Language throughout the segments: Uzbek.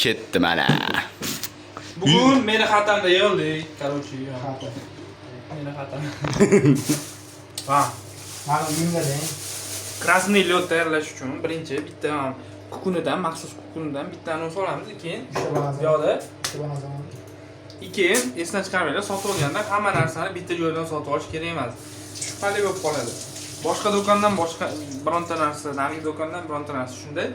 Ketdi mana. Bugun meni xatamda yig'ildik. Короче, Xato. meni xatam. Va, Mana uyimda deng. krasniy lёд tayyorlash uchun birinchi bitta kukunidan, maxsus kukunidan bittani solamiz, keyin bu yoqda keyin esdan chiqarmanglar, sotib olganda hamma narsani bitta joydan sotib olish kerak emas. Shubhali bo'lib qoladi. Boshqa do'kondan boshqa bironta narsa, narigi do'kondan bironta narsa shunday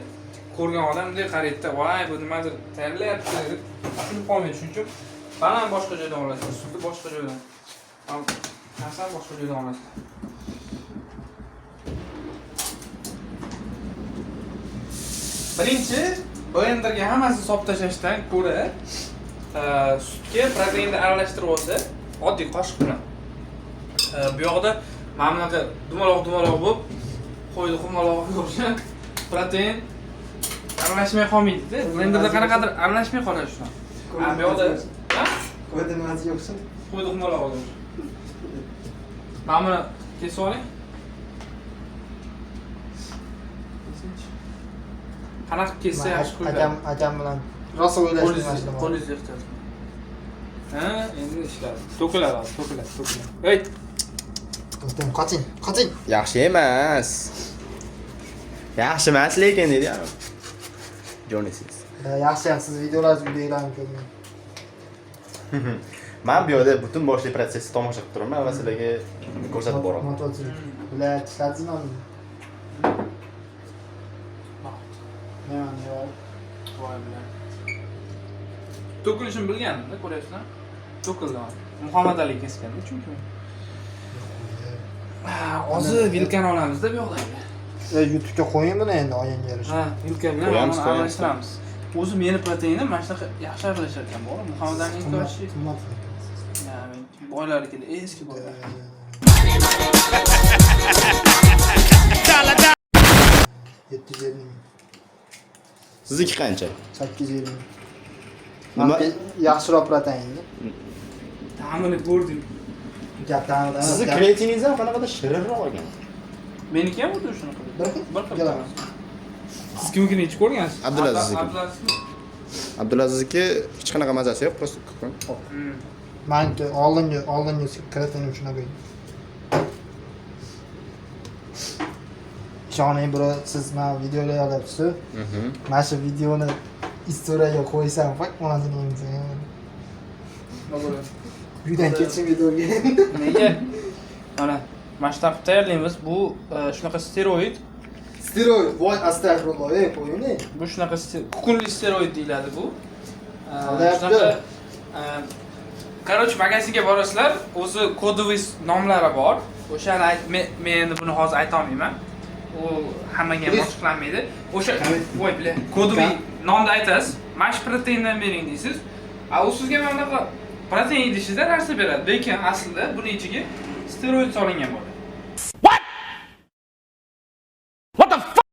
ko'rgan odam bunday qaraydi, "Voy, bu nimadir tayyorlayapti" deb tushunib qolmaydi. Shuning uchun banan boshqa joydan olasiz, suvni boshqa joydan. Narsani boshqa joydan olasiz. Birinchi blenderga hammasini solib tashlashdan ko'ra sutga proteinni aralashtirib olsa, oddiy qoshiq bilan. Bu yoqda mana bunaqa dumaloq bo'lib, qo'yni xumalog'iga o'xshab protein aralashmay qolmaydi-da. Blenderda qanaqadir aralashmay qoladi shuna. Bu yoqda, ha? Qo'yda nimasi yo'qsin? Qo'yni xumalog'iga. Mana buni kesib oling. Qanaqa kessa yaxshi qo'yadi? Akam bilan rosa o'ylashdim mashina. Qo'lingiz ehtiyot. Ha, endi ishladi. To'kiladi. Ey, Do'stim, qoching. Yaxshi emas. Yaxshi emas lekin dedi ya. Jonisiz. Yaxshi videolarni ko'rdim. Men bu yerda butun boshli protsessni tomosha qilib turaman va sizlarga ko'rsatib boraman. Mototsikl. Bular ishlatsinmi? voy bilan. To'kilishini bilgandim-da, ko'ryapsizlar? To'kildi. Muhammad Ali kesganda chunki. Hozir vilkani olamizda bu yoqdan. YouTube'ga qo'ying buni endi oyimga yarasha. Ha, vilka bilan aralashtiramiz. O'zi meni proteinim mana shunaqa yaxshi aralashar ekan, bor. Muhammad Alining toshi. Ya'ni boylarnikida eski boylar. 750 ming. Sizniki qancha? 850 ming. Nima? Yaxshiroq proteinni. Ta'mini ko'rdim. Gapdan. Sizni kreatiningiz ham qanaqadir shirinroq ekan. Meniki ham xuddi shunaqa. Bir xil. Siz kimnikini ichib ko'rgansiz? Abdulazizniki. Abdulazizniki hech qanaqa mazasi yo'q, просто kukun. Menki oldingi kreatinim shunaqa edi. Ishoning bro, siz men videolar yozyapsiz. Mana shu videoni istoriyaga qo'ysam, faqat onasini yemsam. Uydan ketsin videoga. Nega? Mana mashtaq tayyorlaymiz. Bu shunaqa steroid. Voy astag'firulloh, qo'ying. Bu shunaqa kukunli steroid deyiladi bu. Shunaqa Короче, magazinga borasizlar, o'zi kodoviy nomlari bor. O'shani men endi buni hozir ayta olmayman. U hammaga ham ochiqlanmaydi. O'sha voy bilan kodoviy nomni aytasiz, mash proteindan bering deysiz. U sizga mana bunaqa protein idishida narsa beradi. Lekin aslida buni ichiga steroid solingan bo'ladi. What the fuck?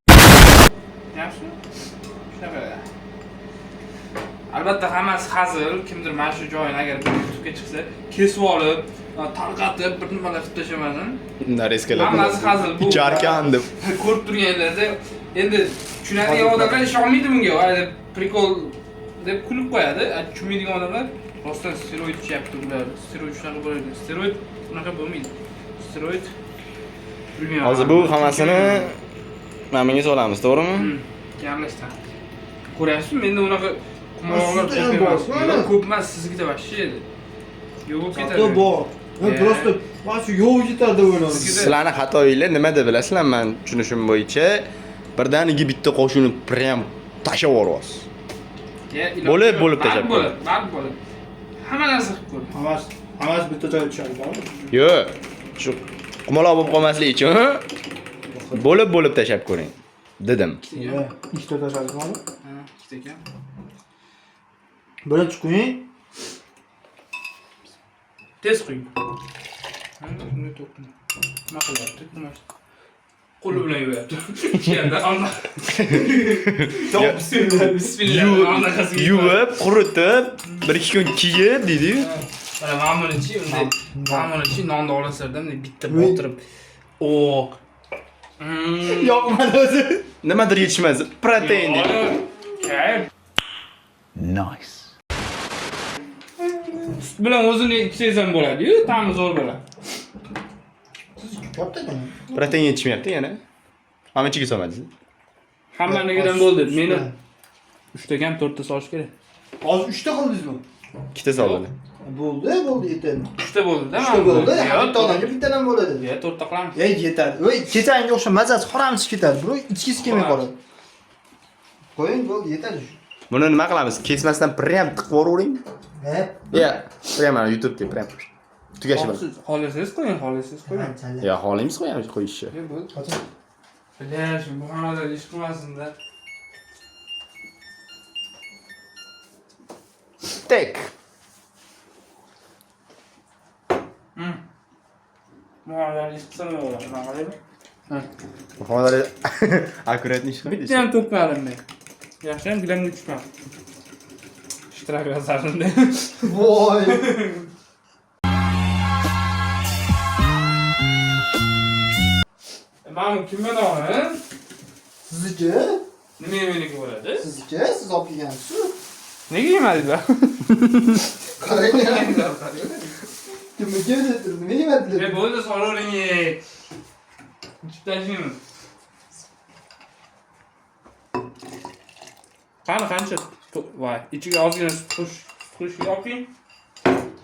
Yaxshi? Shunaqa. Albatta hammasi hazil, kimdir mana shu joyini agar YouTube'ga chiqsa, kesib olib, tarqatib bir nimalar qilib tashamasin. Nareskalar. Hammasi hazil bu. Icharkan deb. Ko'rib turganlarda endi tushunadigan odamlar ishonmaydi bunga, va deb prikol deb kulib qo'yadi. Tushunmaydigan odamlar rostdan steroid ichyapti bular. Steroid shunaqa bo'ladi. Steroid unaqa bo'lmaydi. Steroid bilmayman. Hozir bu hammasini mana bunga solamiz, to'g'rimi? Gaplashdim. Ko'ryapsizmi? Menda unaqa qumaloqlar ko'p emas, siznikida vashshi edi. Yo'q ketadi. Xato bor. Men просто mana shu yo'q ketadi deb o'yladim. Sizlarning xatoyinglar nima deb bilasizlar? Men tushunishim bo'yicha birdaniga bitta qo'shini prям tashlab yuboryapsiz. Bo'lib tashlab bo'lib. Hamma narsa qilib ko'rdim. Hammasi bitta joyga tushadi. Yo'q. Shu qumaloq bo'lib qolmaslik uchun bo'lib tashlab ko'ring dedim. Ikkita tashladingmi? Ha, ikkita ekan. Birinchi qo'ying. Tez qo'ying. Shunday to'qdim. Nima qilyapti? Qo'li bilan yuvayapti. Ichganda Allah. Bismillah. Yuvib, quritib, 1-2 kun kiyib dedi-yu. Mana ma'murichi unday ma'murichi nonni olasizlarda bunday bitta botirib. O. Yo'qmadi o'zi. Nimadir yetishmas. Protein. Nice. Sut bilan o'zini ichsangiz ham bo'ladi-yu, ta'mi zo'r bo'ladi. Katta ekan. Protein yetishmayapti yana. Hamma ichiga solmadingiz. Hammanikidan bo'ldi. Meni 3 ta ham 4 ta solish kerak. Hozir 3 ta qildingizmi? Ikkita soldi. Bo'ldi, yetadi. 3 ta bo'ldi-da, 3 ta bo'ldi. Bitta odamga bittadan bo'ladi. Ya 4 ta qilamiz. Yetadi. Voy, kechanga o'xshab mazasi haramsiz ketadi. Bro, ichkisi kelmay qoladi. Qo'ying, bo'ldi, yetadi. Buni nima qilamiz? Kesmasdan prям tiqib yuravering. He? Ya, prям YouTube'ga prям. Tugashi bilan. Xohlasangiz qo'ying, xohlasangiz qo'ying. Ya, xohlaymiz qo'yamiz qo'yishni. Bo'ldi. Qachon? Bilash, bu xonada ish qilmasin-da. Tek. Bu xonada ish qilsa nima bo'ladi? Nima qiladi? Xonada akkuratni ish qilmaydi. Bitta ham to'pmadim men. Yaxshi ham dilimga tushmadi. Ishtirok yozardim-da. Voy. Mana kimga noni? Sizniki? Nima meniki bo'ladi? Sizniki? Siz olib kelgansiz. Nega yemadinglar? Qarang. Kimga keldi? Nima yemadilar? Bo'ldi, solavering. Ichib tashlaymiz. Qancha? Voy, ichiga ozgina sut qo'sh yoqing.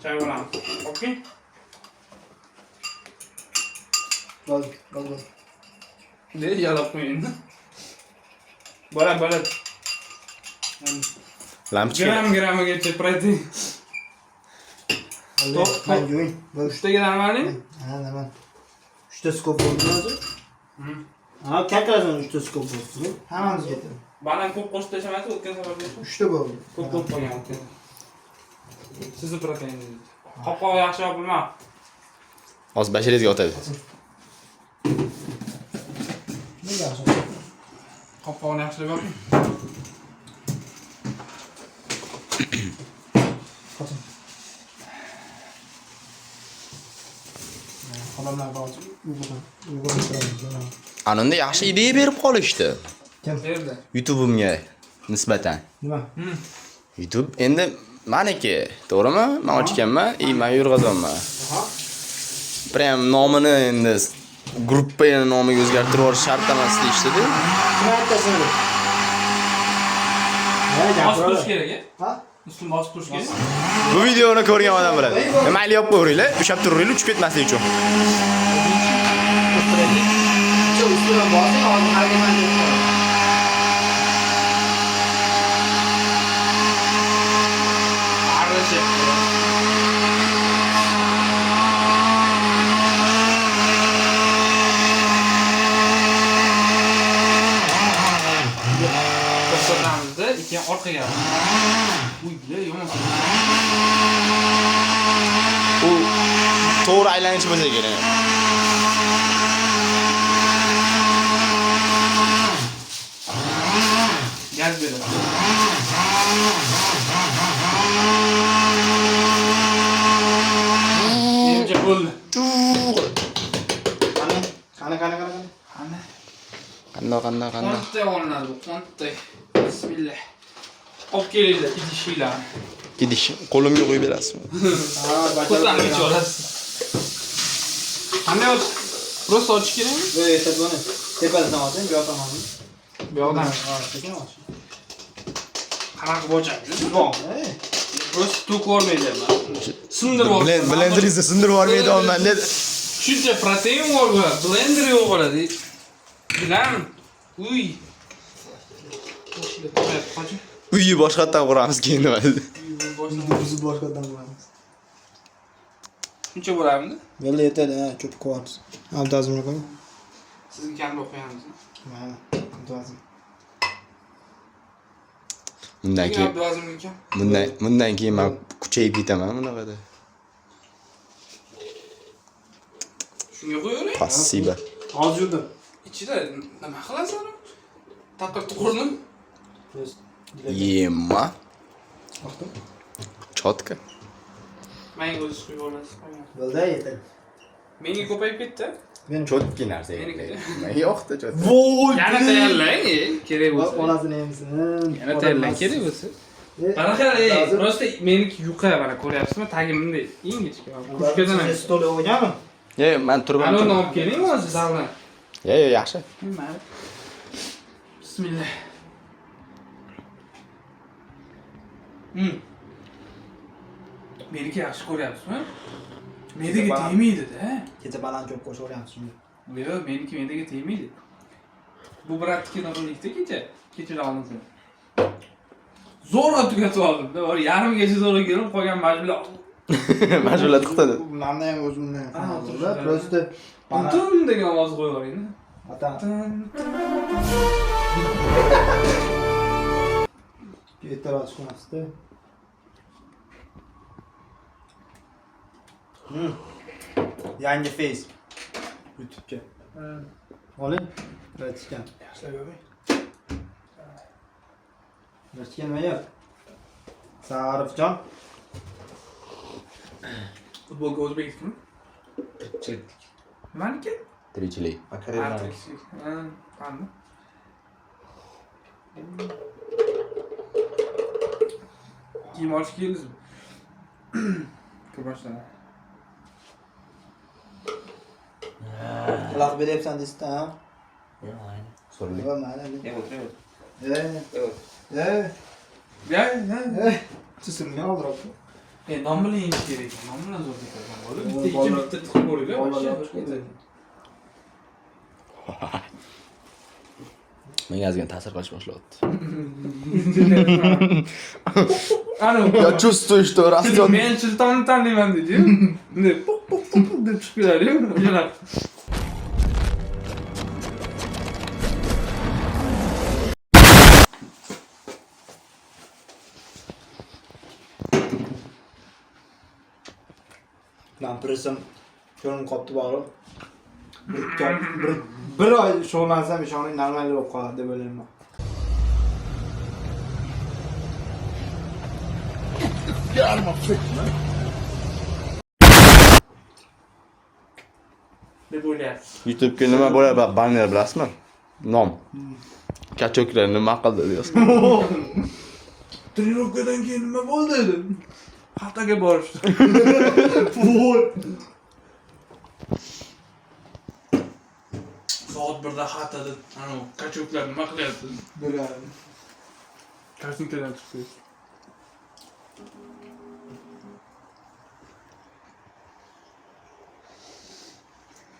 Choy olamiz. Oking. Bo'ldi. Ne yalab qo'ying. Bo'ladi. Lampochka. Grammagacha protein. Men yo'q. Bo'ldi. 3 taga normalmi? Ha, nima? 3 ta skop bo'ldi hozir. Ha, kakrazon 3 ta skop bo'ldi. Hammamizga yetadi. Banan ko'p qo'shib tashamadi, o'tgan safar 3 ta bo'ldi. ko'p qo'ygan o'tgan. Sizni proteiningiz. Qopqoq yaxshi yopilma. Hozir basharangizga o'tadi. Nega yaxshi? Qopqoqni yaxshilab yoping. Qachon? Odamlar bor. Uygulaymiz. Anunda yaxshi ideya berib qolishdi. Kim? Berdi. YouTube'imga nisbatan. Nima? YouTube endi meniki, to'g'rimi? Men ochganman, men yurg'azonman. Aha. Prям nomini endi gruppa nomiga o'zgartirib yuborish shart emas deyishdi-da. Nima aytasiz? Bosib turish kerak, Ha? Ustini bosib turish kerak. Bu videoni ko'rgan odam biladi. Mayli yopib qo'yinglar, ushlab turinglar, uchib ketmaslik uchun. Ustidan bosing, hozir hargiman deb qo'ying. Aralashib. To'xtatamizda, keyin orqaga. Uy, yomon. U to'g'ri aylanish bo'lsa kerak. Gaz beradi. Menimcha bo'ldi. Qani. Qandoq. Qanday olinadi bu? Qanday? Bismillah. Olib kelinglar, idishinglar. Gidish qo'limga qo'yib berasizmi? Ha, Ko'zlarni ichib olasiz. Qanday ochish? Prosta ochish kerakmi? Bu esa buni tepasidan oching, bu yoqdan oching. Bu yoqdan. Ha, sekin och. Qanaqa bo'chadi? Bor. Prosta to'k o'rmayapman. Sindirib oldim. Blenderingizda sindirib yubormayapman dedi. Shuncha protein yo'q, blender yo'q bo'ladi. Bilan uy. Uyni boshqatdan quramiz keyin nima dedi. Bizni boshqadan qilamiz. Shuncha bo'ladimi? Bo'ldi, yetadi, ha, ko'p qo'yamiz. Abdazimni qo'ying. Sizga kamroq qo'yamiz. Mana, abdazim. Bundan keyin men kuchayib ketaman bunaqada. Shunga qo'yavering. Passiba. Hozir yurdim. Ichida nima qilasan? Taqqa tuqurni. Yema. Chotka. Menga o'zingiz qo'yib olasiz. Bo'ldi, yetadi. Menga ko'payib ketdi. Chotki narsa. Yo'qda chotki. Voy! Yana tayyorlang, kerak bo'lsa. Onasini yemisin. Yana tayyorlang, kerak bo'lsa. Qanaqa, просто meniki yuqa mana ko'ryapsizmi? Tagi bunday ingichka. Pushkadan ham. Stol olganmi? Men turib Ana uni olib keling o'zi zavlan. Yaxshi. Mayli. Bismillah. Meniki yaxshi ko'ryapsizmi? Meniki tegmaydi-da. Kecha baland ko'p qo'shaveramiz shunga. Yo'q, meniki menga tegmaydi. Bu biratniki naqllikda kechira olmasin. Zo'rg'a tugatib oldim-da. Yarimgacha zo'rg'a kelib qolgan majburlar. Majburlar to'xtadi. Ularni ham o'zimdan qildim. Просто Butun degan ovoz qo'yib yuboring. E'tiroz chiqmasdi. Yangi face YouTube'ga. Oling. Ratishgan. Yaxshilab yo'ring. Ratishgan mayap. Sarifjon. Futbolga o'zbekmi? Tirikchilik. Nimaniki? Tirikchilik. Qanday? Kiyim olishga keldingizmi? Ko'rboshdan. Quloq beryapsan desda, ha? Yo'q, ayni. So'rlik. Mayli. O'tir. Ya. Tusimni oldirib. Non bilan yeyish kerak. Non bilan zo'r ketadi. Bitta bitta tiqib ko'ringlar. Menga ozgina ta'sir qilish boshlayapti. Ana, Я чувствую, что растет. men chiltonni tanlayman dedi-yu. Bunday pop pop pop deb chiqib keladi-yu. O'shalar. Men presam ko'rim qopti borib. Bir oy shug'ullansam ishoning normal bo'lib qoladi deb o'ylayman. Deb o'ylayapsiz. YouTube'ga nima bo'ladi? Banner bilasizmi? Nom. Kachoklar nima qildi deyapsiz. Trenirovkadan keyin nima bo'ldi dedim. Xaltaga borishdi. Soat 1da xatada ana kachoklar nima qilyapti? Biladim. Kartinkadan chiqdi.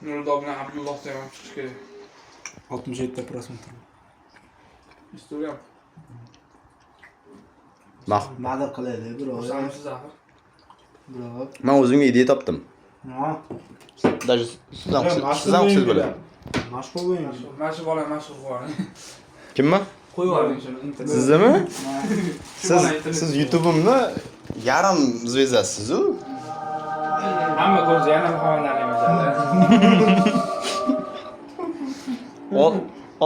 Nurullo bilan Abdullohdan ham chiqish kerak. 67%. Isto'yam. Madad qilaylik, bro. Xursandsiz axir. Bro. Men o'zimga ideya topdim. Ha. Даже siz ham siz bo'ladi. Mashhur bo'ling. Mana shu bola mashhur bo'ladi. Kimmi? Qo'yib yuboring shuni internet. Sizdami? Siz YouTube'imni yarim zvezdasiz-ku. Hamma ko'rsa yana xonadonimiz.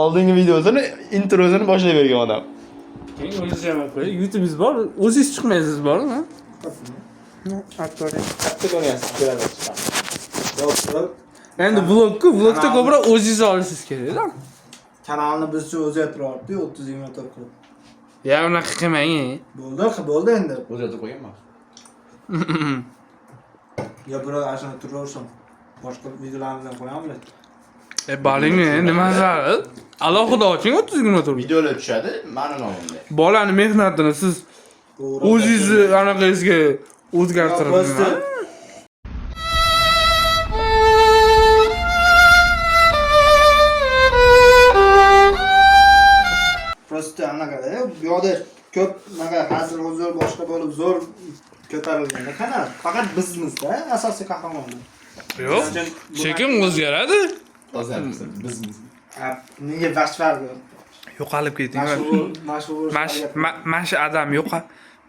Oldingi videosini introsini boshlab bergan odam. Keyin o'zingiz ham qo'ying. YouTube'ingiz bor, o'zingiz chiqmaysiz bormi? Aktor. Katta ko'ryapsiz, keladi. Yo'q, Endi vlogda ko'proq o'zingiz olishingiz kerak-da. kanalni bizcha o'zgartiryapti 30-24 qilib. Ya unaqa qilmang. Bo'ldi endi. O'zgartirib qo'yganman. Ya bro, ashuna turaversin. Boshqa videolarimizdan qo'yamiz. Balingni nima zarur? Alohida oching 30-24. Videolar tushadi, ma'lum nomimda. Bolani mehnatini siz o'zingizni anaqangizga o'zgartirib. Prosta anaqa-da, bu yoqda ko'p naqa hazil huzur boshqa bo'lib zo'r ko'tarilgan kanal. Faqat biznesda asosiy qahramonlar. Yo'q. Sekin o'zgaradi. Toza biznes. Nega bash farqi? Yo'qolib keting. Mashhur. Mana shu odam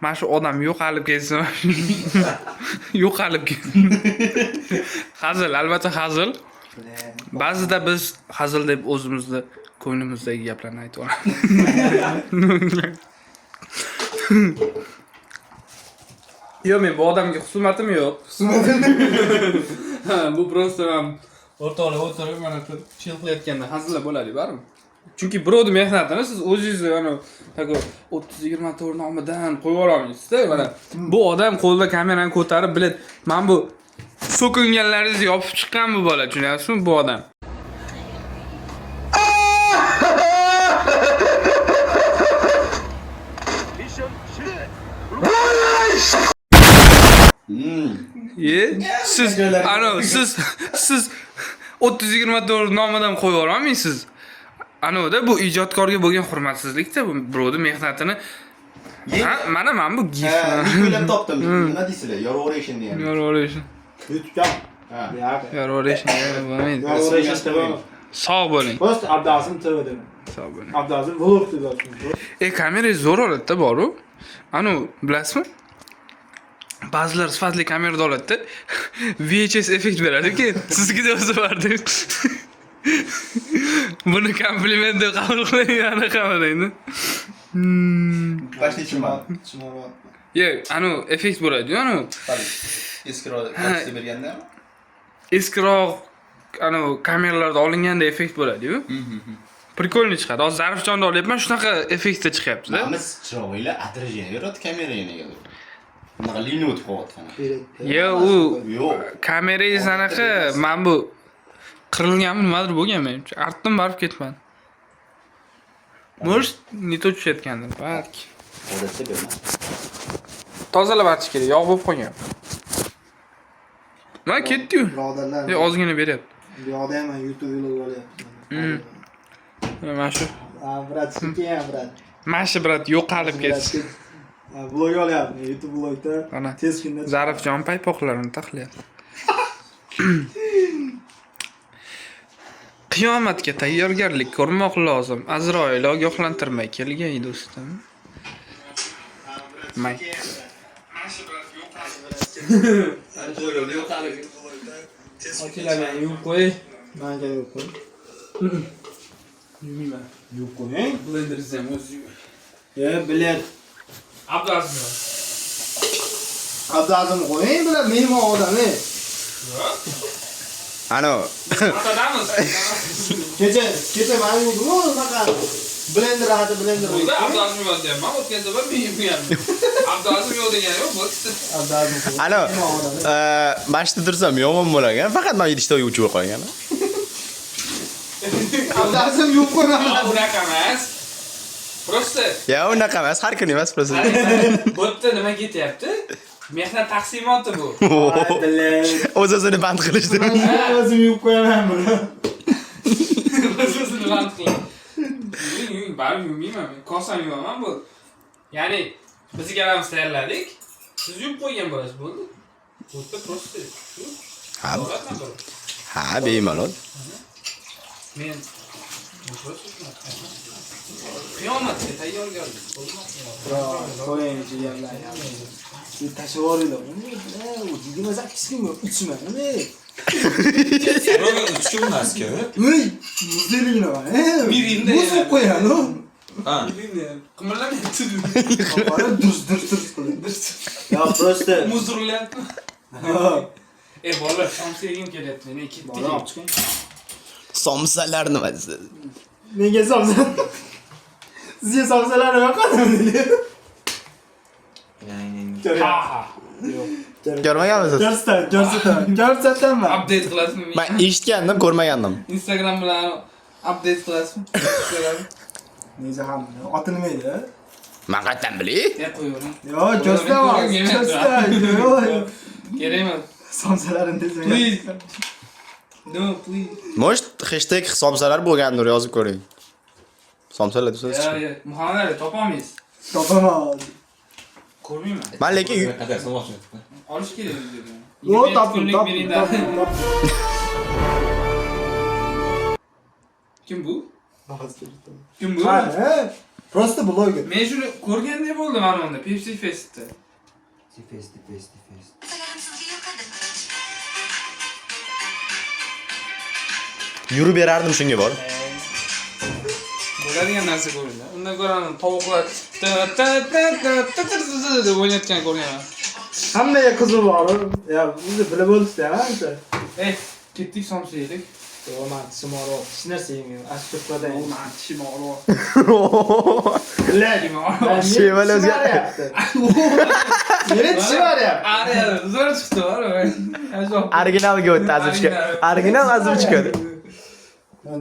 mana shu odam yo'qolib ketsin. Yo'qolib ketsin. Hazil, albatta hazil. Ba'zida biz hazil deb o'zimizni ko'nglimizdagi gaplarni aytib olamiz. Yo'q, men bu odamga husumatim yo'q. Bu prosta ham o'rtoqlar o'tirib mana chill qilayotganda hazillar bo'ladi, barmi? Chunki birovni mehnatini siz o'zingiz ana taku 30-24 nomidan qo'yib olmaysiz-da. Mana bu odam qo'lda kamerani ko'tarib biladi. Men bu so'kinganlaringizni yopib chiqqan bu bola, tushunyapsizmi? Bu odam. Siz ana siz 30-24 nomidan qo'yib olmaysiz. Anoda bu ijodkorga bo'lgan hurmatsizlikda bu birovning mehnatini mana bu gif. Ko'ylab topdim. Nima deysizlar? Yorvoration degan. Yorvoration. YouTube'ga. Ha. Yorvoration bo'lmaydi. Yorvoration. Sog' bo'ling. Post Abdazim TV dedim. Sog' bo'ling. Abdazim vlog deb yozdim. Kamerangiz zo'r oladida, boru. Anu, bilasizmi? Ba'zilar sifatli kamerada oladida VHS effekt beradi keyin sizga da o'zi bordi. Buni kompliment deb qabul qiling, ana qamaraydi. Başta tushunmadim. Yo'q, anu effekt bo'ladi-yu, anu. Eskiroq qilib berganda. Eskiroq anu kameralarda olinganda effekt bo'ladi-yu. Prikolniy chiqadi. Hozir Zarifjonda olyapman, shunaqa effektda chiqyapti-da. Biz chiroyli atrijeni beradi kameraga nega? Bunaqa liniya o'tib qo'yapti. Yo'q, u Yo'q. kamerangiz anaqa, men bu qirilganmi nimadir bo'lgan menimcha. Artdim borib ketman. Может, не то tushayotgandir, balki. Odatda berma. Tozalab artish kerak, yog' bo'lib qolgan. Nima ketdi-yu? Birodarlar. Ozgina beryapti. Bu yoqda ham YouTube vlog olyapman. Mana shu. Brat, keyin brat. Mana shu brat yo'qolib ketdi. Vlog olyapman. YouTube vlogda Ana. tez kunda Zarifjon paypoqlarini taxlayapti. Qiyomatga tayyorgarlik ko'rmoq lozim. Azroil ogohlantirmay kelgan do'stim. May. Ochilgan yuvib qo'y. menga yo'q qo'y. Yuvmayman. Yo'q qo'ying. Blendersiz ham o'zi yuv. Bilet. Abdulaziz. Abdazim qo'ying, bilan mehmon odami. Ano. Atadamiz. Kecha men yuvdim-ku faqat. Blender hadi blender. Bunda Abdulaziz yo'q deyapman. O'tkazda bir men yuvmayapman. Abdulaziz yo'q degani yo'q, bo'pti. Abdazim qo'ying. Ano. Mashta tursam yomon bo'lagan. Faqat men idishda yuvib qo'ygan. Abdazim yuvib qo'ymadim. Unaqa emas. Prosta. Ya unaqa emas, har kuni emas prosta. Bu yerda nima ketyapti? Mehnat taqsimoti bu. O'z-o'zini band qilishdi. O'zim yuvib qo'yaman buni. O'z-o'zini band qiling. Baribir yuvmayman men. Kosam yuvaman bu. Ya'ni biz ikkalamiz tayyorladik. Siz yuvib qo'ygan bo'lasiz, bo'ldi. Bu yerda prosta. Ha, bemalol. Men qiyomatga tayyorgarlik ko'rmoqchiman. Qo'ying jigarlar. Siz tashib yuboringlar. U 28 kun ichman. Ro'ga 3 kun emas-ku. Uy, muzdeligini var. Mirinda Muz qo'yan, o. Ha. Qimirlamayapti. Qora dur qilib. Ya prosta. Muz urilyapti. Bola, somsegim kelyapti. Men ketdik. Bola olib chiqing. Somsalar nima desiz? Menga somsa. Sizga somsalar yoqadimi? Ha. Ko'rmaganmisiz? Ko'rsataman. Update qilasizmi? Men eshitgandim, ko'rmagandim. Instagram bilan update qilasizmi? Neza ham otilmaydi. Men qayerdan bilay? Qo'yavering. Yo, ko'rsataman. Kerak emas. Somsalarini desang. Please. No, please. Может, hashtag somsalar bo'lgandir, yozib ko'ring. Somsalar desiz. Muhammad Ali topolmaysiz. Topaman. Ko'rmayman. Men lekin Qadar so'moqchi. Olish kerak dedi. Yo, topdim. Kim bu? Kim bu? Ha, prosta bloger. Men shuni ko'rgandek bo'ldim mana unda Pepsi Festda. Fest. yurib berardim shunga borib. Bo'ladigan narsa ko'ringda. Undan ko'ra tovuqlar deb o'ynayotgan ko'rganman. Hammaga qiziq bor. Ya, bizni bilib bo'lsa-ya, ancha. Ketdik somsa yedik. Men tishim og'riyapti. Hech narsa yemayman. Ashyoqdan. Men tishim og'riyapti. Sheval o'zgardi. Meni tishim og'riyapti. Zo'r chiqdi, Originalga o'tdi azvuchka. Original azvuchka.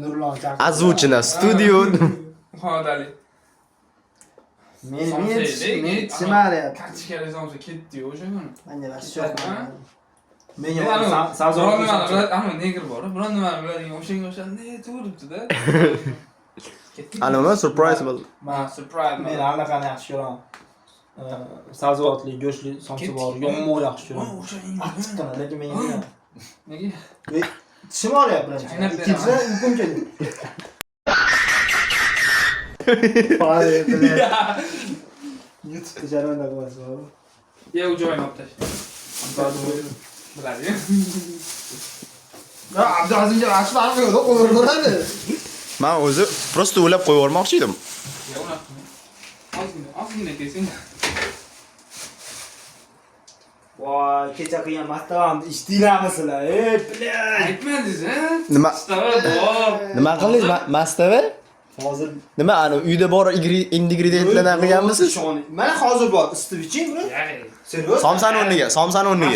Nurlan chaqirdi. Azvuchina studio. Xodali. Men tishim og'riyapti. Kartochka rezonsa ketdi-yu o'sha kuni. Menga ashyoq. Menga ana negr bor, biron nima biladigan o'shanga o'shanda turibdi-da. Anima surprise bo'ldi. Ma surprise. Men allaqani yaxshi ko'raman. Sabzavotli, go'shtli somsa bor. Yomon yaxshi ko'raman. Achchiqqina, lekin menga nega? tishim og'riyapti birinchi. Ikkinchidan uyqum keldi. YouTube'da jarayonda qo'yasiz. Ye, u joyini olib tashlab. Biladi. Abdulazimga yaxshi farqi yo'q, qo'yveradi. Men o'zi prosta o'ylab qo'yib yubormoqchi edim. Yo'q, unaqa. Ozgina kesing. Voy, kecha qilgan mastavamni ichdinglarmi sizlar? Aytmadingiz-a? Nima? Stava. Nima qildingiz? Mastava? Hozir Nima ani uyda bor ingredientlardan qilganmisiz? Mana hozir bor, isitib iching buni. Seriyoz? Somsani o'rniga.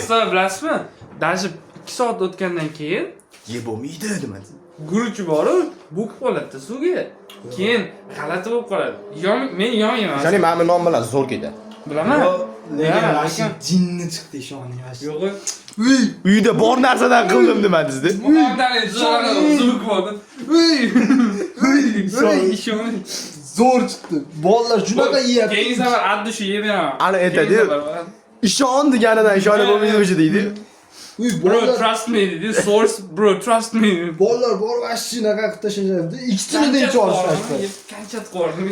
Stava bilasizmi? Даже 2 soat o'tgandan keyin Ye bo'lmaydi nima? guruch bor-ku, bo'kib qoladi suvga. Keyin g'alati bo'lib qoladi. Men yonmayman. Ya'ni mana bu nom bilan zo'r ketadi. Bilaman. Lekin Rashid jinni chiqdi ishonning Rashid. Yo'q. Uyda bor narsadan qildim demadingiz-da. Muqaddali zo'r bo'ldi. Ishon. Zo'r chiqdi. Bolalar shunaqa yeyapti. Keyin safar addi shu yeb beraman. Ana aytadi. Ishon deganidan ishonib bo'lmaydi o'sha deydi. Bro, trust me, this source, bro, trust me. Bolalar bor va shunaqa qilib tashlayapti. Ikkitini ichib olishdi. Qancha qo'rqdim.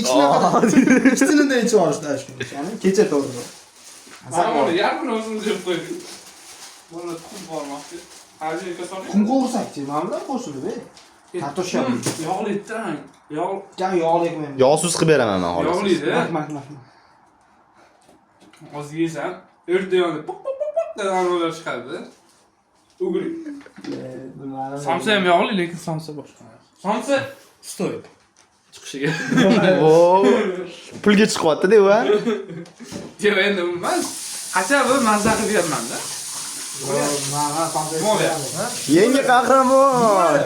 Ikkitini ichib olishdi. Ya'ni kecha to'g'ri. Mana yarmini o'zimiz yeb qo'ydik. Bolalar tuxum bormoqchi. Hozir kasolik. Qum qo'rsak-chi, mana bular qo'shilib, kartoshka. Yog'lidan. Gan yog'li ekmayman. Yog'siz qilib beraman men xolos. Yog'lida. Mak. Ozgi yesam, o'rdiyoni pop degan chiqadi. Ugri. Somsa ham yog'li, lekin somsa boshqa. Somsa stoy. Chiqishiga. Vo. Pulga chiqyapti-da u, ha? Yo'q, endi emas. Qachon bir mazza qilib berman-da. Mana somsa. Yangi qahramon.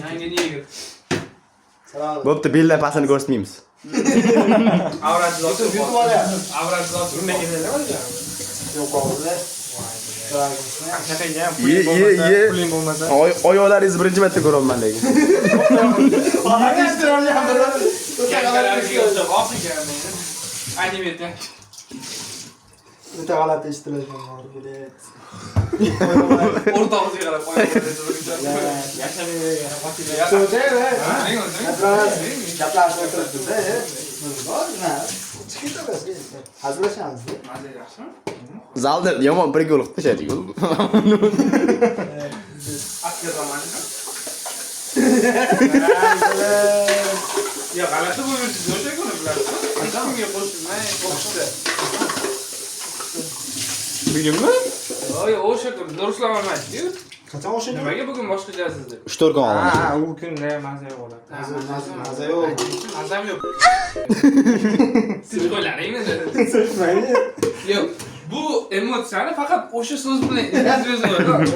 Yangi nega? Salom. Bo'pti, bella pasini ko'rsatmaymiz. Avrat zot. YouTube olyapti. Avrat zot. Yo'q hozir. Puling bo'lmasa. Oyoqlaringiz birinchi marta ko'raman lekin. O'ta g'alati eshitilayotgan bor, bilet. O'rtog'iga qarab qo'ying. Gaplashib o'tiribdi-da. Chiqib hazillashamiz. Mazza yaxshimi? Zalda yomon bir gol qilishadi. Asker romantika. Ya g'alati bo'libsiz o'sha kuni bilasizmi? Kimga qo'shilmay qo'shdi. Bugunmi? Yo'q, o'sha kuni Nursulton olmaydi-ku. Qachon o'shanda? Nimaga bugun boshqachasiz deb? 3-4 kun oldin. U kunda mazza yo'q bo'ladi. Mazza yo'q. Mazam yo'q. Siz qo'ylaringmi? Yo'q. Bu emotsiyani faqat o'sha so'z bilan yetkazib bo'ladi.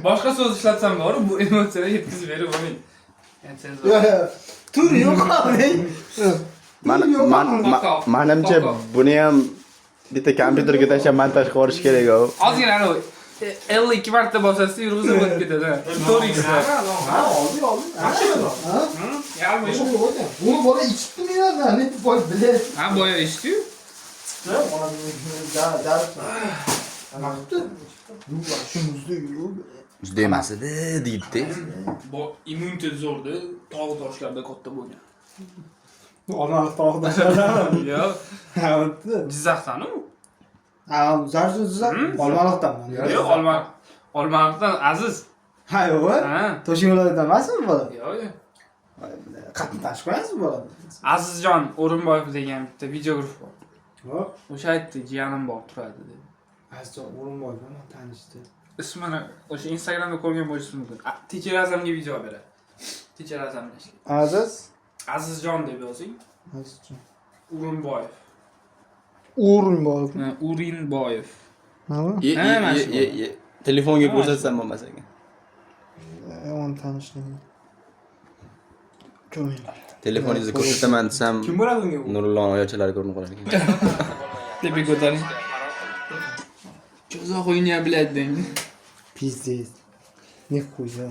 Boshqa so'z ishlatsam bor, bu emotsiyani yetkazib berib bo'lmaydi. Endi sen Tur yo'q. Menimcha buni ham bitta kompyuterga tashlab montaj qilib yuborish kerak u. Ozgina ana 52 marta bosasiz yurg'izib o'tib ketadi. Stories. Oldi. Yarmi. Buni bola ichibdi mendan, ne boy bilet. Ha, boya ichdi-yu. Maqtdi. Shunizda yo'q. Juda emas edi, deydi. Bu immunitet zo'rda, tog' toshlarda katta bo'lgan. Olmaliq tog' toshlardan. Yo'q. Ha, Jizzaxdan-u. ha, Jizzax. Olmaliqdanman. Yo'q, Olmaliqdan Aziz. Ha, yo'q. Ha. Toshkent viloyatidan emasmi bola? Yo'q. Qatnash qo'yasizmi bo'ladi? Azizjon O'rinboyev degan bitta videograf bor. Hop. O'sha aytdi, jiyanim bor turadi dedi. Azizjon O'rinboyev bilan tanishdi. Ismini o'sha Instagramda ko'rgan bo'lishingiz mumkin. Teacher Azamga video beradi. Teacher Azam ishlaydi. Azizjon deb yozing. Azizjon. O'rinboyev. O'rinboyev. Urinboyev. Nima? Telefonga ko'rsatsam bo'lmasa ekan. Onu tanıştım. Ko'ming. Telefoningizni ko'rsataman desam, Kim bo'ladi unga? Nurullo oyochalari ko'rinib qolar ekan. Tepe ko'taring. Cho'za qo'ynya biladi deng. Pizdez. Ne qo'ysa.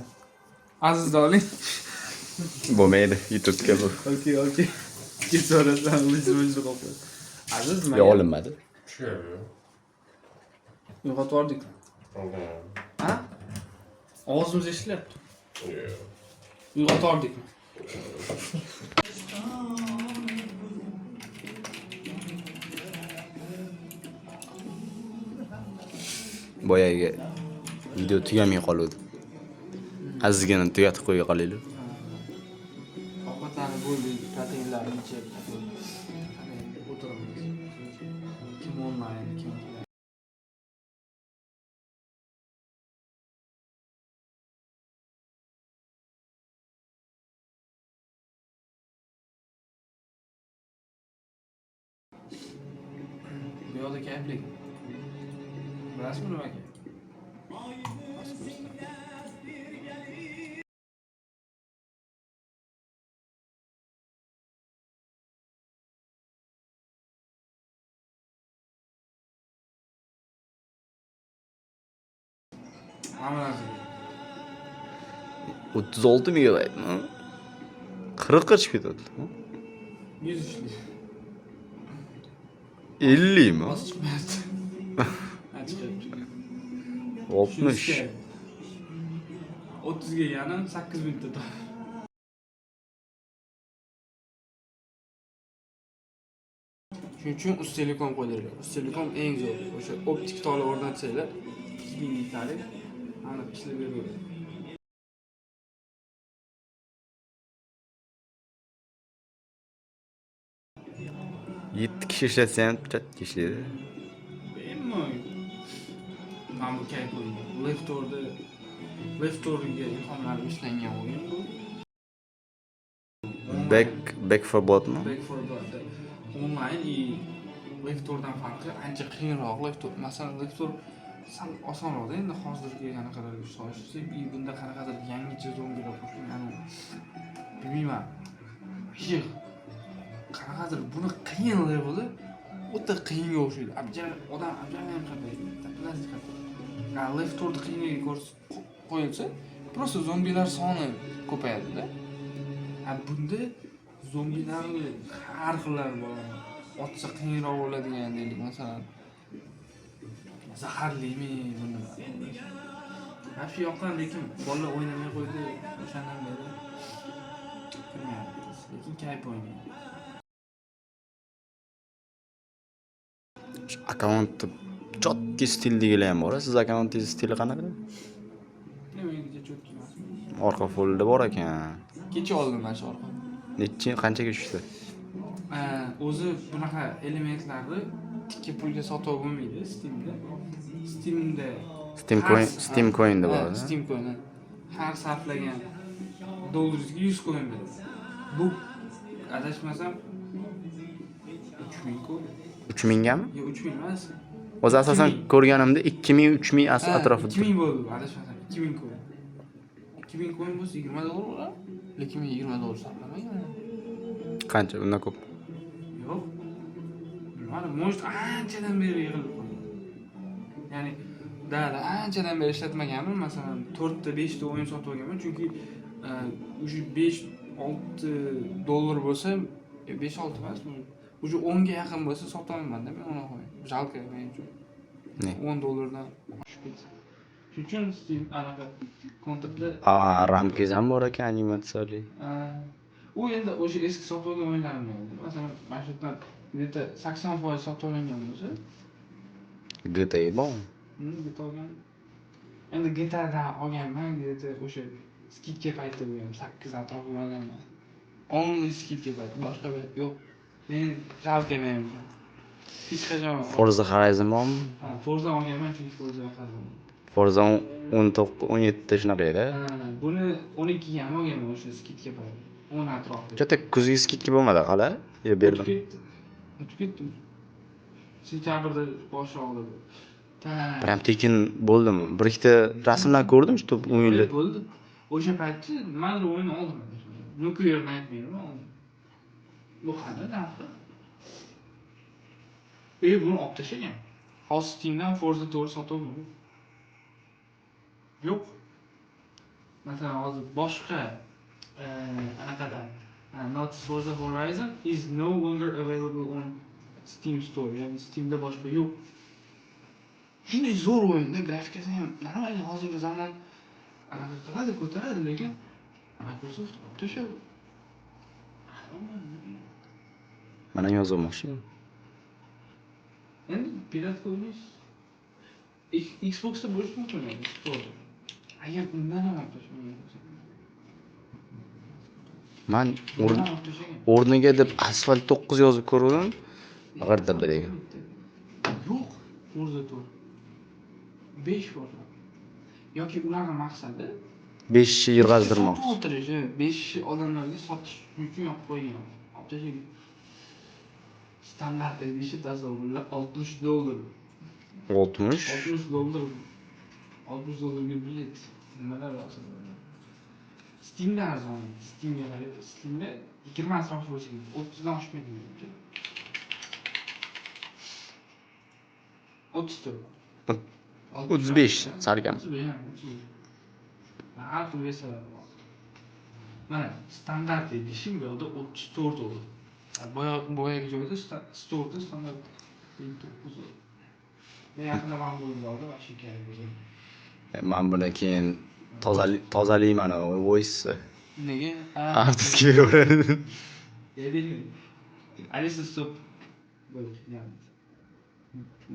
Azizni oling. Bo'lmaydi, YouTube'ga bu. Okey. Kim so'rasam o'zimizni qo'yib. Aziz nima? Yo olinmadi. Uyg'otib yubordik. Ha? Og'zimiz eshityapti. Uyg'otib yubordik. Boyagi video tugamay qoldi. Azizgina tugatib qo'ya qolaylik. Ovqatlarni bo'ldik, proteinlarni ichib. O'tiramiz. Kim olmaydi, kim bu yoqda kayflik. Bilasizmi nima kerak? Hammasini. 36 megabaytmi? 40 ga chiqib ketadi. 100 ishli. 50 mi? Nasıl çıkmayapti? Ha chiqyapti. 60. 30 ga yana 8 minutda. Shuning uchun Uztelecom qo'ydilar. Uztelecom eng zo'r. O'sha optik tola o'rnatsanglar 2000 litalik ana ishlab beradi. 7 kishi ishlatsa ham chatga ishlaydi. Bemalol. Mana bu kayf o'yin. Left o'rniga ilhomlar ishlangan o'yin bu. Back for botmi? Back for God. Online и left o'rdan farqi ancha qiyinroq. Left o'r, masalan, left o'r sal osonroq endi hozirgi qanaqa solishib, bunda qanaqadir yangicha zombilar qo'shilgan. Bilmayman. Yig. Qanaqadir buni qiyin leveli o'ta qiyinga o'xshaydi. Abjar odam abjarlar qanday plastik qanday. Left o'rda qiyinga qo'yilsa, просто zombilar soni ko'payadi-da. Bunda zombilarni har xillari bor. Otsa qiyinroq bo'ladigan deylik, masalan. Zaharlimi buni. Mana shu yoqdan lekin bolalar o'ynamay qo'ydi o'shandan beri. Bilmayapti. Lekin kayf o'ynaydi. Akkauntni chotki stildagilar ham bor. Siz akkauntingiz stili qanaqa? Nimaga chotki emas? Orqa folda bor ekan. Kecha oldim mana shu orqa. Qanchaga tushdi? O'zi bunaqa elementlarni tikka pulga sotib bo'lmaydi Steamda. Steam coin'da bor. Steam coin. Har sarflagan dollaringizga 100 coin beradi. Bu adashmasam 3000 coin. 3000 gami? Yo'q, 3000 emas. O'zi asosan ko'rganimda 2000-3000 atrofida. 2000 bo'ldi, adashmasam 2000 coin. 2000 coin bo'lsa 20 dollar bo'ladi. Lekin men 20 dollar sarflamagan. Qancha? Undan ko'p. Yo'q. Mana может anchadan beri yig'ilib qolgan. Ya'ni anchadan beri ishlatmaganman. Masalan, 4 ta 5 ta o'yin sotib olganman, chunki o'sha 5-6 dollar bo'lsa, 5-6 emas, o'sha 10 ga yaqin bo'lsa sota olmayman-da men uni qo'yim. Jalka men uchun. Ne? 10 dollardan oshib ketsa. Shuning uchun Steam anaqa kontrktda ramkangiz ham bor ekan animatsiyali. u endi o'sha eski sotib olgan o'yinlarim edi. Masalan, mana shu yerdan где-то 80% sotib olingan bo'lsa, GTA bor. GTA olgan. Endi GTA da olganman, где-то o'sha skidga paytda bo'lgan 8 atrofida olganman. only skillga bayt, boshqa bayt yo'q. Men zavq yemayman. Hech qachon. Forza Horizon bormi? Ha, Forza olganman chunki Forza yoqadi. Forza 19, 17 shunaqa edi. Buni 12 ga ham olganman o'sha skillga bayt. 10 atrofida. Katta kuzgi skidga bo'lmadi hali. Yo berdim. O'tib ketdim. Sentabrda boshi og'ridi. Prям tekin bo'ldim. Bir ikkita rasmlar ko'rdim, shu o'yinlar. Bo'ldi. O'sha paytda nimadir o'yin oldim. Nuclear Nightmare'ni oldim. Bu qanday narxi? Buni olib tashlagan. Hozir Steam'dan Forza 4 sotuvmi? Yo'q. Masalan, hozir boshqa anaqadan Not Forza Horizon is no longer available on Steam Store. Ya'ni Steam'da boshqa yo'q. Shunday zo'r o'yinda grafikasi ham nima hozirgi zamon anaqa qiladi, ko'taradi, lekin Microsoft to'shadi. Mana yozmoqchi. Endi piratga o'ynash Xbox'da bo'lishi mumkin edi. To'g'ri. Agar undan ham olib tashlagan bo'lsa. Men o'rniga deb Asphalt 9 yozib ko'rdim. G'ardabdagi. Yo'q, Forza 4. 5 bor. Yoki ularning maqsadi 5 yil yurg'azdirmoqchi. O'tirishi 5 odamlarga sotish uchun olib qo'ygan. Olib tashlagan. Standart edishi tasavvurlar $60. 60. $60. $60 bilet. Nimalar lozim? Steam'da arzon. Steam'da 20 atrofi bo'lsa kerak. 30 dan oshmaydi. 34. 35 salkam. Har xil versiyalar bor. Mana standart edishim bu yerda 34 bo'ldi. Boyagi joyda store'da standart 9 bo'ldi. Men yaqinda mana bu joyda va shu kerak bo'ldi. Men buni keyin tozalayman voice. Nega? Artistga beraveradi. Yedingmi? Alisa stop. Yani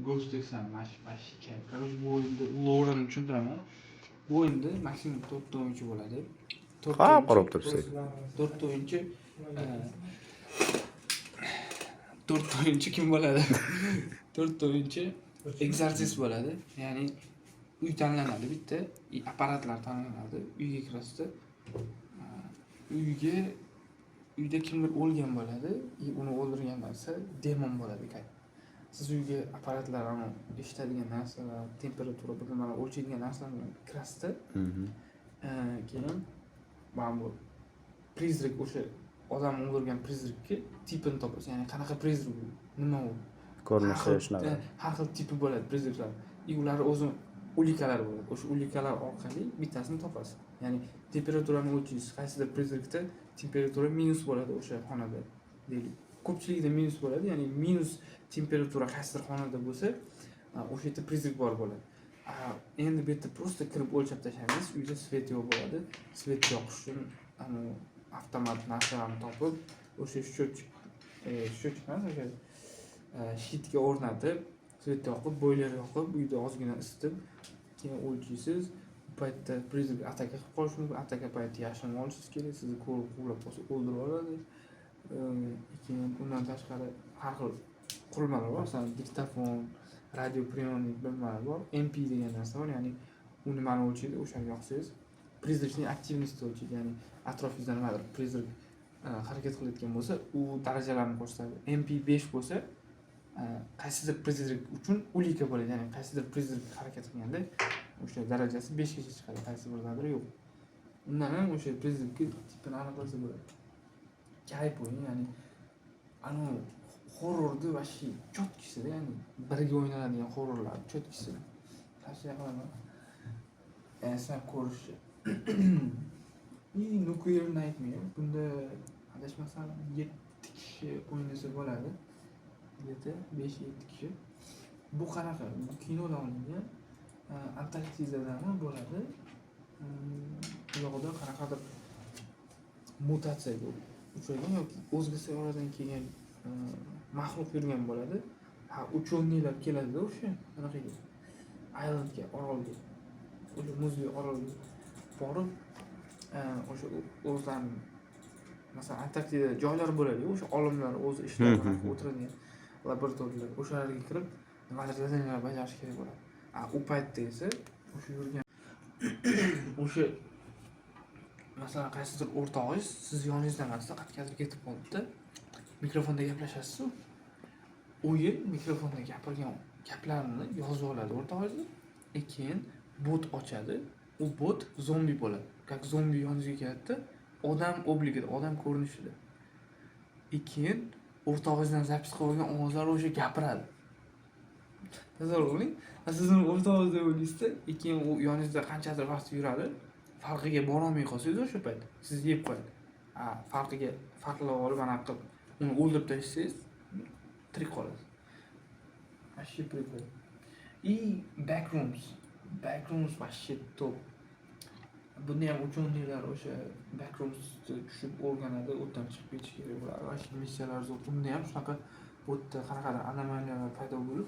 Ghost Exam mash kerak. Короче, bu o'yinda lore'ni tushuntiraman. Bu o'yinda maksimum 4 ta o'yinchi bo'ladi. Ha, qarab turibsiz. 4 ta o'yinchi 4 ta o'yinchi kim bo'ladi? 4 ta o'yinchi egzorsiz bo'ladi. Ya'ni uy tanlanadi bitta, apparatlar tanlanadi. Uyga kirasizda uyda kimdir o'lgan bo'ladi, uni o'ldirgan narsa demon bo'ladi. Siz uyga apparatlar, eshitadigan narsalar, temperatura, bir nimalar o'lchaydigan narsalarni kirasizda, keyin mana bu prizrik, o'sha odam o'ldirgan prizrikni tipini topasiz. Ya'ni qanaqa prizrik u, nima u? Ko'rinishi shunaqa. Har xil tipi bo'ladi prizriklar. Ular o'zi ulikalar bo'ladi. O'sha ulikalar orqali bittasini topasiz. Ya'ni temperaturani o'lchaysiz. Qaysidir prizrikda temperatura minus bo'ladi o'sha xonada deylik. Ko'pchilikda minus bo'ladi, ya'ni minus temperatura qaysidir xonada bo'lsa, o'sha yerda prizrik bor bo'ladi. Endi bu yerda prosta kirib o'lchab tashlaymiz, uyda svet yo'q bo'ladi. Svet yoqish uchun avtomat narsalarni topib, o'sha счётчик emas, o'sha shitga o'rnatib, svet yoqib, boiler yoqib, uyda ozgina isitib, keyin o'lchaysiz. Bu paytda prizrik ataka qilib qolishi mumkin, ataka payti yashirin olishingiz kerak, sizni ko'rib qolsa o'ldirib oladi. Keyin undan tashqari har xil qurilmalar bor, masalan, diktafon, radio priyomnik nimalar bor, MP degan narsa bor, ya'ni u nimani o'lchaydi, o'shanga yoqsangiz prizrikning aktivnostini o'lchaydi, ya'ni atrofingizda nimadir prizrik harakat qilayotgan bo'lsa, u darajalarni ko'rsatadi. MP 5 bo'lsa, qaysidir prizrik uchun ulika bo'ladi, ya'ni qaysidir prizrik harakat qilganda o'sha darajasi 5 gacha chiqadi, qaysi biridadir yo'q. Undan ham o'sha prizrikni tipini aniqlasa bo'ladi. Kayf o'yin, ya'ni horrorni vashi cho'tkisida, ya'ni birga o'ynaladigan horrorlar cho'tkisida. Tavsiya qilaman. Sinab ko'rishi. Nuclear Nightmare. Bunda adashmasam 7 kishi o'ynasa bo'ladi. 5-7 kishi. Bu qanaqa? Bu kinoda olingan. Antarktidadan bo'ladi. Bu yoqda qanaqadir mutatsiya uchragan yoki o'zga sayyoradan kelgan maxluq yurgan bo'ladi. Uchuvchilar keladi o'sha qanaqaga? Islandga, orolga. O'sha muzli orolga borib, o'sha o'zlarining masalan Antarktida joylar bo'ladi, o'sha olimlar o'zi ishlar bilan o'tiradigan laboratoriyalar, o'shalarga kirib nimadir zadaniyalar bajarish kerak bo'ladi. U paytda esa o'sha yurgan o'sha masalan qaysidir o'rtog'ingiz siz yoningizda emasda, qayergadir ketib qolibdi. Mikrofonda gaplashasiz-ku. U yil mikrofonda gapirgan gaplarini yozib oladi o'rtog'ingiz. Keyin bot ochadi. U bot zombi bo'ladi. Как zombi yoningizga keladi, odam obligida, odam ko'rinishida. Keyin o'rtog'ingizdan zapis qilib olgan ovozlar o'sha gapiradi. Tasavvur qiling, sizni o'rtog'ingiz deb o'ylaysizda, keyin u yoningizda qanchadir vaqt yuradi. Farqiga bora olmay qolsangiz o'sha payt siz yeb qo'yadi. Farqlab olib anaqa qilib uni o'ldirib tashlasangiz tirik qolasiz. Вообще прикол. И Backrooms вообще top. Buni ham uchuvchilar o'sha Backrooms'ni tushib o'rganadi, o'tdan chiqib ketish kerak bo'ladi. Вообще missiyalar zo'r. Bunda ham shunaqa o'tda qanaqadir anomaliyalar paydo bo'lib,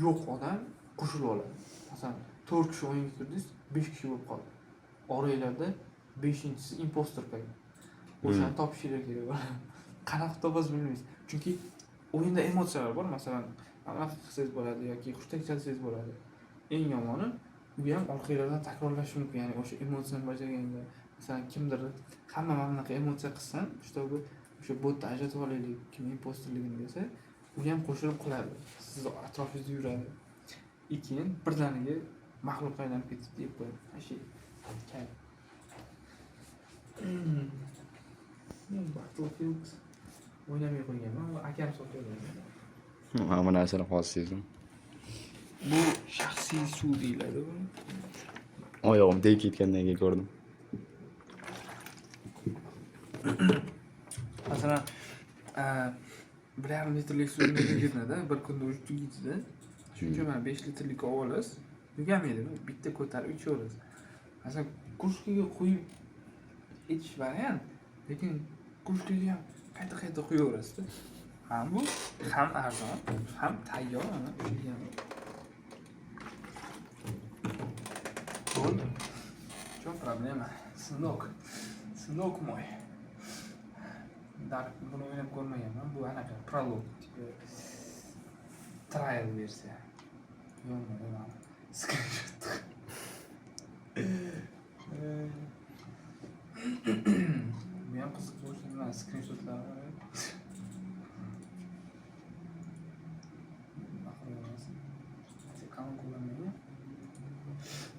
yo'q odam qo'shilib oladi. Masalan, 4 kishi o'yinga kirdingiz, 5 kishi bo'lib qoldi. Oranglarda 5-inchisi impostor paydo. O'shani topishinglar kerak bo'ladi. Qanaqa topasiz bilmaysiz. Chunki o'yinda emotsiyalar bor. Masalan, anaqa qilsangiz bo'ladi yoki hushtak chalsangiz bo'ladi. Eng yomoni u ham orqalardan takrorlash mumkin. Ya'ni o'sha emotsiyani bajarganda, masalan, kimdir hamma mana bunaqa emotsiya qilsam, shtobi o'sha botni ajratib olaylik, kim impostorligini desa, u ham qo'shilib qiladi. Siz atrofingizda yuradi. Keyin birdaniga maxluq aylanib ketib deb qo'yadi. Ashi kay. Battlefield o'ynamay qo'yganman. Akam sotib olgan. Mana bu narsani xossizmi? Bu shaxsiy suv deyiladi bu. Oyog'im tegib ketgandan keyin ko'rdim. Masalan, 1,5 litrlik suvni ketadi, bir kunda o'chib ketadi. Shuncha mana 5 litrlik olasiz, tugamaydi, bitta ko'tarib ichaverasiz. Masalan, krujkaga qo'yib ichish variant, lekin krujkaga ham qayta qo'yaverasiz. Ham bu ham arzon, ham tayyor ana o'sha. Bo'ldi. В чем проблема? Сынок мой. Buni o'ynab ko'rmaganman. Bu anaqa prolog, trial versiya. Yo'q, screenshot. Bu ham qiziq bo'lsa, mana screenshotlar bor.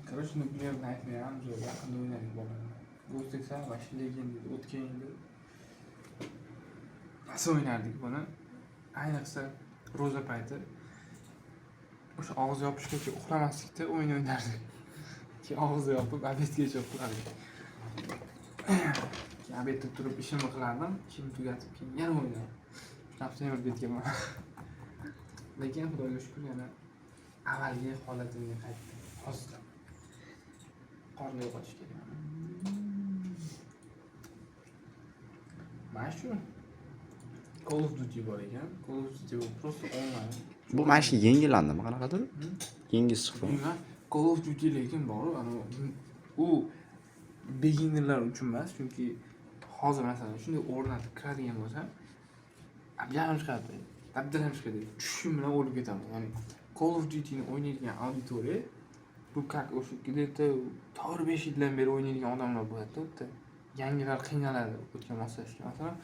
Короче, например, Nightmare ham zo'r yaqinda o'ynadik bolalar. Ghost Exile вообще legenda o'tgan yili. Nasıl oynardik buni? Ayniqsa ro'za payti o'sha og'iz yopishgacha uxlamaslikda o'yin o'ynardik. Keyin og'iz yopib obedgacha uxlardik. Keyin obedda turib ishimni qilardim, ishimni tugatib keyin yana o'ynardim. Shunaqa temir ketganman. Lekin Xudoga shukr yana avvalgi holatimga qaytdim. Hozir qorni yo'qotish kerak. Mana shu Call of Duty bor ekan. Call of Duty bu просто online. Bu mana shu yangilandimi qanaqadir? Yangi chiqdi. Call of Duty lekin bor, u beginnerlar uchun emas, chunki hozir masalan shunday o'rnatib kiradigan bo'lsam, abjarim chiqadi. Abjarim chiqadi. Tushim bilan o'lib ketaman. Ya'ni Call of Duty'ni o'ynaydigan auditoriya bu как o'sha где-то 4-5 yildan beri o'ynaydigan odamlar bo'ladi-da. Yangilar qiynaladi o'tgan moslashga. Masalan,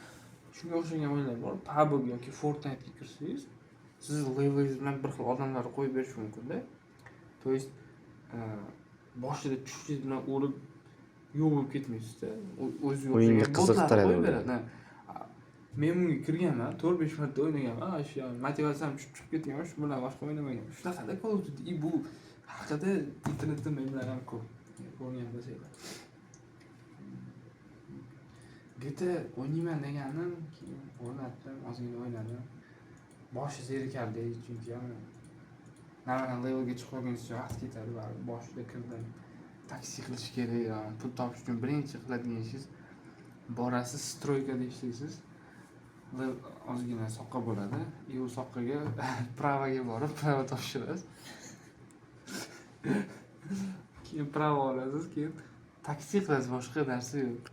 shunga o'xshagan o'yinlar bor. PUBG yoki Fortnite'ga kirsangiz, siz levelingiz bilan bir xil odamlarni qo'yib berish mumkin-da. To есть boshida tushingiz bilan o'lib yo'q bo'lib ketmaysiz-da. O'zi yo'q. O'yinga qiziqtiradi. Men bunga kirganman, 4-5 marta o'ynaganman. Shu motivatsiyam tushib ketgan, shu bilan boshqa o'ynamagan. Shunaqada Call of Duty bu haqida internetda memlar ham ko'p. Ko'rgan bo'lsanglar. GTA o'ynayman deganim, keyin o'rnatdim, ozgina o'ynadim. Boshi zerikardi, chunki nima levelga chiqib qolguncha vaqt ketadi va boshida kirdim. Taksi qilish kerak, pul topish uchun birinchi qiladigan ishingiz borasiz, stroykada ishlaysiz. Ozgina soqqa bo'ladi. U soqqaga pravaga borib, prava topshirasiz. Keyin prava olasiz, keyin taksi qilasiz, boshqa narsa yo'q.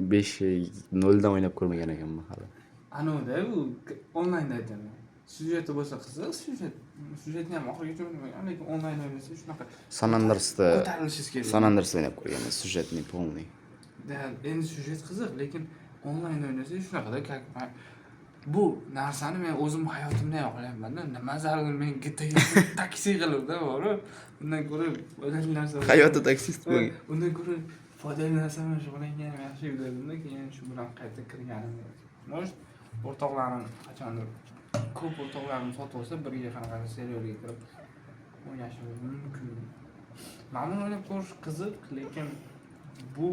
5-0 dan o'ynab ko'rmagan ekanman hali. Anoda bu onlaynda aytaman. Syujeti bo'lsa qiziq, syujetni ham oxirigacha o'ynamagan, lekin onlayn o'ynasa shunaqa San Andreas'da ko'tarilishingiz kerak. San Andreas'da o'ynab ko'rganman, syujetni полный. Endi syujet qiziq, lekin onlayn o'ynasa shunaqada bu narsani men o'zim hayotimda ham qilyapman-da. Nima zarur men gitaga taksi qilibda bor-ku. Undan ko'ra foydali narsa. Hayotda taksist bo'lgan. Undan ko'ra foydali narsa bilan shug'ullanganim yaxshi dedim-da, keyin shu bilan qayta kirganim. Может, o'rtoqlarim qachondir ko'p o'rtoqlarim sotib olsa, birga qanaqa serialga kirib o'ynashimiz mumkin. Ma'mul o'ynab ko'rish qiziq, lekin bu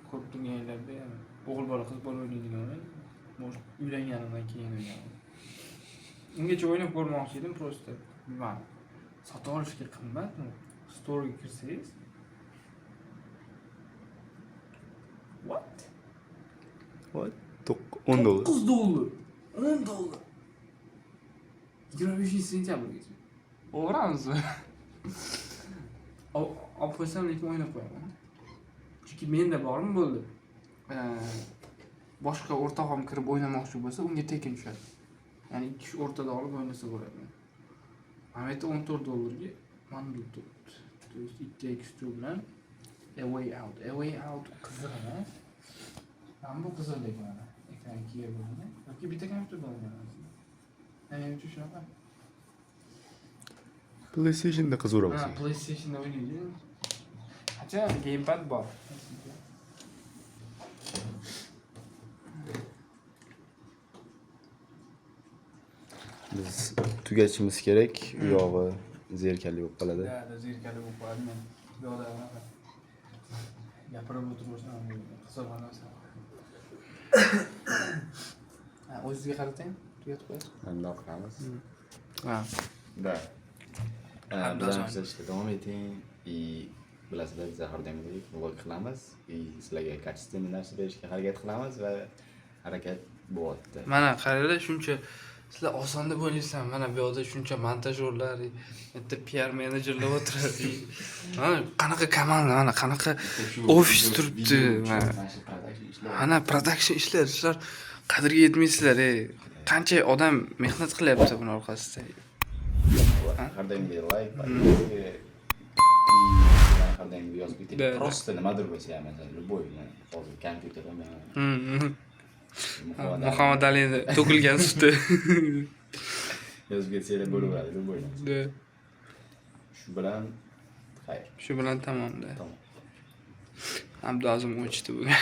ko'p turganlarda ham o'g'il bola qiz bola o'ynaydigan o'yin. Может, uylanganimdan keyin o'ynadim. Ungacha o'ynab ko'rmoqchi edim, просто bilmadim. Sotib olishga qimmatmi? Storyga kirsangiz. What? What? $10. $9. $10. 25-sentyabrgacha. O'g'ramizmi? Olib qo'ysam lekin o'ynab qo'yaman. Chunki menda bormi bo'ldi. Boshqa o'rtog'im kirib o'ynamoqchi bo'lsa, unga tekin tushadi. Ya'ni ikki kishi o'rtada olib o'ynasa bo'ladi. Mana bu $14 ga mana bu turibdi. То есть 2x2 bilan A Way Out. A Way Out qiziq emas. Mana bu qiziq lekin mana. Ekran kiya bo'lgan. Yoki bitta kompyuter bo'lgan. Men uchun shunaqa. PlayStation'da qiziqroq. PlayStation'da o'ynaydi. Qancha gamepad bor. Biz tugatishimiz kerak, u yog'i zerikali bo'lib qoladi. Zerikali bo'lib qoladi. Men yo'lda gapirib o'tiraversam qiziqman narsa. O'zingizga qaratang, tugatib qo'yasiz. Bundoq qilamiz. Ha. Da. Bilan ishlashda davom eting. Bilasizlar, biz har doim vlog qilamiz. Sizlarga kачественный narsa berishga harakat qilamiz va harakat bo'lyapti. Mana qaranglar, shuncha sizlar oson deb o'ylaysizlar. Mana bu yerda shuncha montajyorlar, bitta PR menejerlar o'tiradi. Mana qanaqa komanda, mana qanaqa ofis turibdi. Mana production ishlar qadriga yetmaysizlar, Qancha odam mehnat qilyapti buning orqasida. Har doim like, har doim yozib keting. Просто nimadir bo'lsa ham, masalan, любой, hozir kompyuter bilan Muhammad Alining to'kilgan suti. Yozib ketsanglar bo'laveradi, любой. Shu bilan xayr. Shu bilan tamomda. Tamom. Abduzim o'chdi bugun.